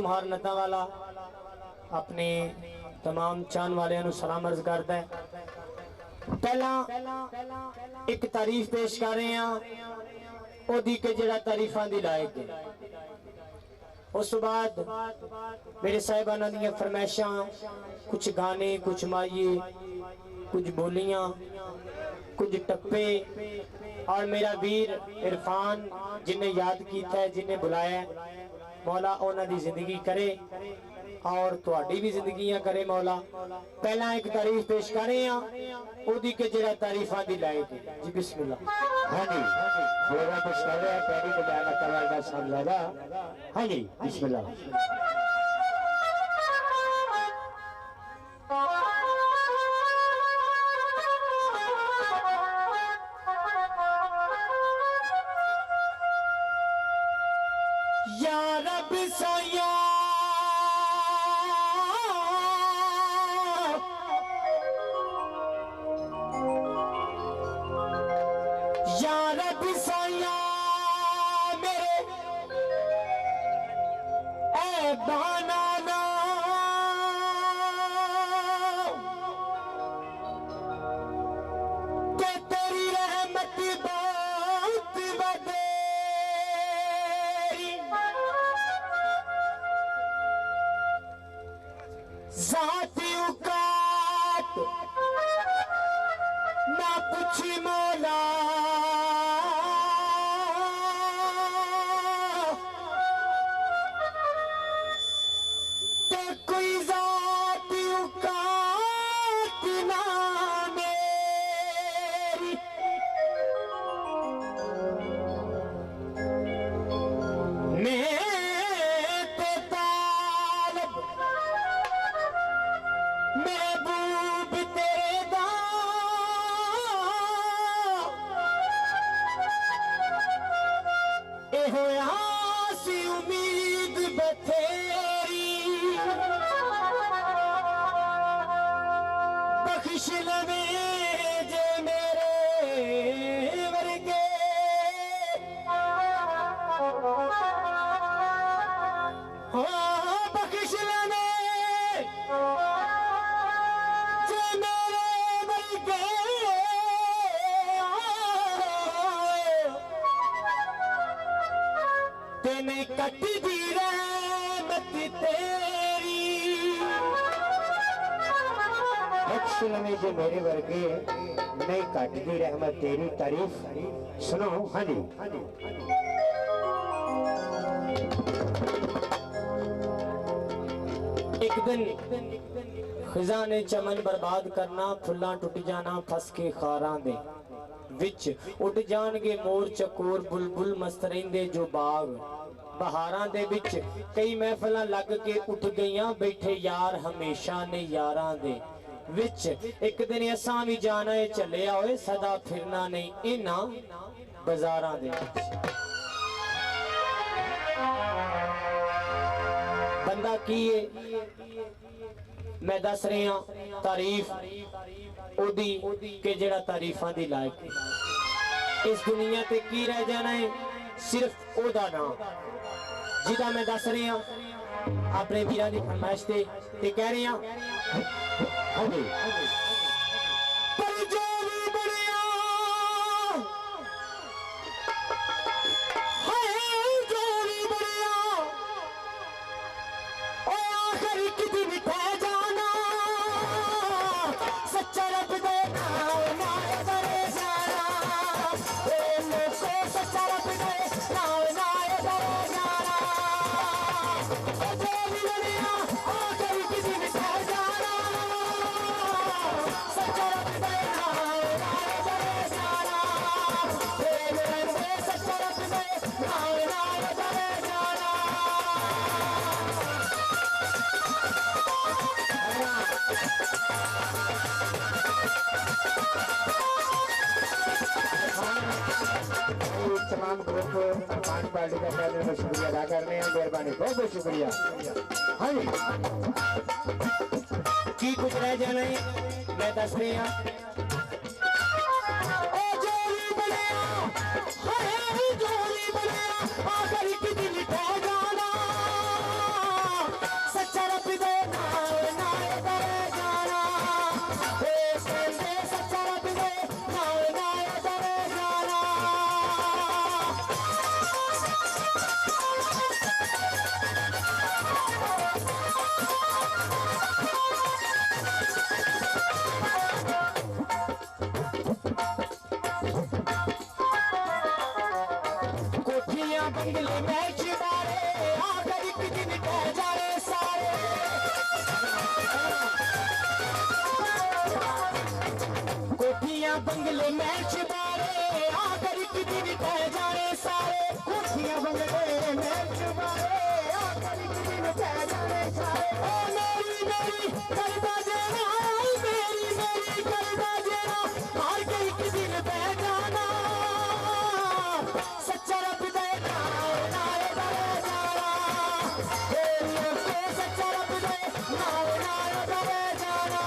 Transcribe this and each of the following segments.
मुहार नता वाला अपने तमाम चाहने वाले सलाम अर्ज करता है। पहला एक तारीफ पेश कर रहे हैं ओदी के जड़ा तारीफा दी लायक है। उस बाद मेरे साहिबाना दियां फरमाइशां, कुछ गाने, कुछ माइये, कुछ बोलियां, कुछ टप्पे और मेरा वीर इरफान जिन्हें याद किया है, जिन्हें बुलाया, मौला उन्हां दी जिंदगी करे और तुहाडी भी जिंदगियां करे मौला। पहला एक तारीफ पेश कर रहे हैं ओदी के जरा तारीफा दी लायक है जी। बिस्मिल्लाह। हाँ जी, मेरा पेश कर रहे हैं पहली को बयान करवाएगा साहबजादा। हाँ जी, बिस्मिल्लाह। या रब सया बनाना के तेरी रहमत बहुत बदेरी, ज़ाती औकात ना पूछी मौला, जो मेरे वर्गे नहीं कटती रहमत तेरी तारीफ सुनो। हाँ जी, एक दिन खिजा ने चमन बर्बाद करना, फुल्लां टुट जाना फस के खारां दे विच, उठ जाणगे मोर चकोर बुलबुल मस्त रहिंदे जो बाग बहारां दे विच, कई महफिलां लग के उठ गईयां बैठे यार हमेशा ने यारां दे विच, एक दिन असां भी जाना है चले आओ सदा फिरना नहीं इना बाजारां दे विच। बंदा की है मैं दस रहा तारीफ ओदी के जड़ा तारीफां दी लायक है। इस दुनिया ते की रह जाना है सिर्फ ओदा नाम जिदा मैं दस रहा अपने वीरां दी फरमाइश ते कह रहे हैं। पर जो भी बढ़िया है, जो भी बढ़िया और आखिर एक दिन ठह जाना, सच्चा रब दे नाम नाल करे जाना, को सच्चा रब दे नाम नाल करे जाना, जो भी बढ़िया आखिर एक दिन ठह जाना, सच्चा रब दे नाम नाल करे जाना, सच्चा रब दे नाम नाल करे जाना। तमाम ग्रुप पानी पार्टी का पहले में शुक्रिया अदा करने हैं, मेहरबानी बहुत बहुत शुक्रिया। हाँ जी, की कुछ रह जाना है मैं दस रहा महल चुबारे आकर एक दिन तह जाने सारे कोठियां बंगले महल चुबारे आकर एक दिन तह जाने सारे ओ मेरी करदा जेना मेरी करदा जेना हार के एक दिन बह जाना सच्चा रब दे नाल दरे जाना तेरी अखे सच्चा रब दे नाल दरे जाना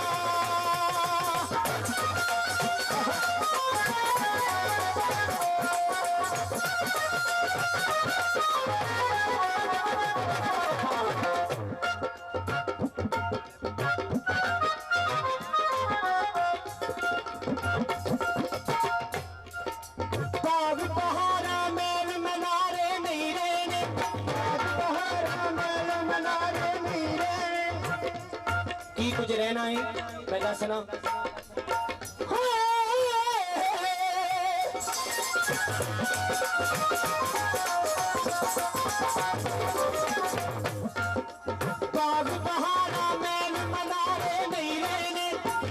बाग बहारा मेल मनारे नहीं रहने बाग बहारा महल मनारे नहीं रहने की कुछ रहना है पहला सुना बाग बहारा मेल मनारे नहीं रहने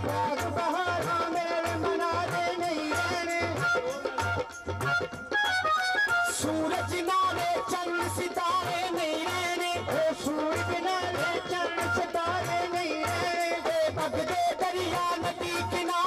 बाग बहारा महल मनारे नहीं रहने सूरज नाले चंद सितारे नहीं रहने ओ सूरज नाले चंद सितारे नहीं रहने बगदे दरिया नदी किनारे